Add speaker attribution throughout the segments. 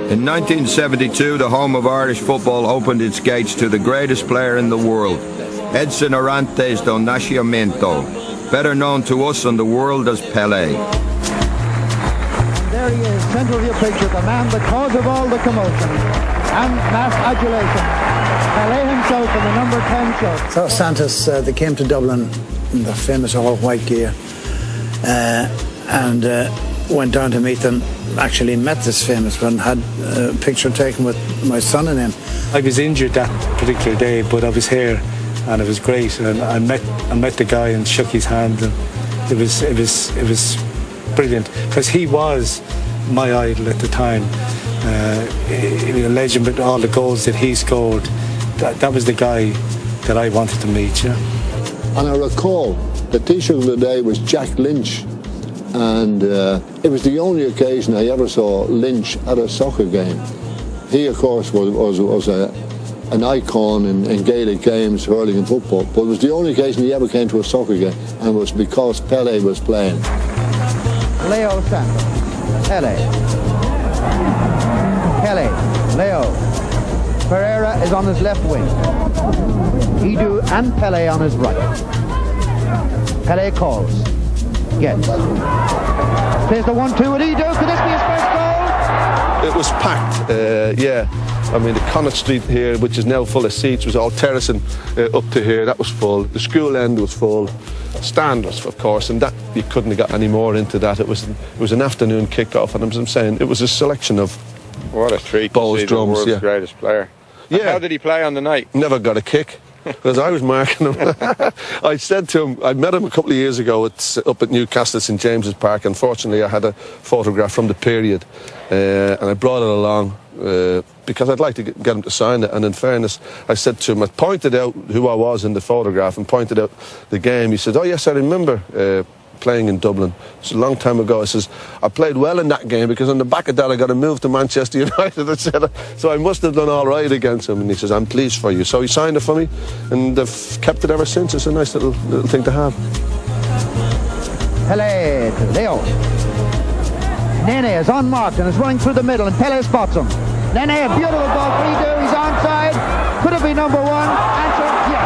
Speaker 1: In 1972, the home of Irish football opened its gates to the greatest player in the world, Edson Arantes do Nascimento, better known to us and the world as Pelé.
Speaker 2: There he is, centre of your picture, the man, the cause of all the commotion and mass adulation. Pelé himself in the number 10 shirt.
Speaker 3: So Santos, they came to Dublin in the famous all-white gear and went down to meet them. Actually met this famous one, had a picture taken with my son and him.
Speaker 4: I was injured that particular day, but I was here and it was great. And I met the guy and shook his hand, and it was brilliant because he was my idol at the time. A legend with all the goals that he scored. That was the guy that I wanted to meet. Yeah.
Speaker 5: And I recall the Taoiseach of the day was Jack Linch. And it was the only occasion I ever saw Lynch at a soccer game. He, of course, was an icon in Gaelic games, hurling and football, but it was the only occasion he ever came to a soccer game, and it was because Pelé was playing.
Speaker 2: Leo Santos, Pelé, Leo. Pereira is on his left wing. Edu and Pelé on his right. Pelé calls. Gets. There's the 1-2 at Edu. Could this be his first goal?
Speaker 6: It was packed, yeah. I mean, the Connaught Street here, which is now full of seats, was all terracing up to here. That was full. The school end was full. Stand was, of course, and that you couldn't have got any more into that. It was an afternoon kick-off, and as I'm saying, it was a selection of
Speaker 7: what a treat
Speaker 6: balls,
Speaker 7: to see
Speaker 6: drums,
Speaker 7: the world's greatest player. And
Speaker 6: yeah.
Speaker 7: How did he play on the night?
Speaker 6: Never got a kick. Because I was marking him. I said to him, I met him a couple of years ago up at Newcastle, St James's Park. Unfortunately, I had a photograph from the period, and I brought it along because I'd like to get him to sign it. And in fairness, I said to him, I pointed out who I was in the photograph and pointed out the game. He said, oh yes, I remember playing in Dublin. It's a long time ago. I says, I played well in that game because on the back of that I got a move to Manchester United, etc. So I must have done all right against him. And he says, I'm pleased for you. So he signed it for me, and I've kept it ever since. It's a nice little thing to have.
Speaker 2: Pelé to Leo. Nene is unmarked and is running through the middle, and Pelé spots him. Nene, a beautiful ball for Edu. He's onside. Could it be number one? Answer, yes.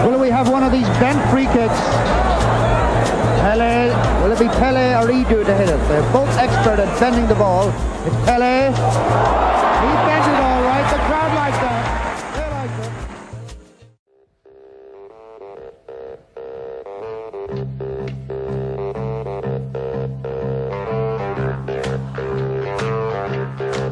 Speaker 2: Will we have one of these bent free kicks? Pelé, will it be Pelé or Edu to hit it? They're both expert at bending the ball. It's Pelé. He bent it all right. The crowd likes that. They like it.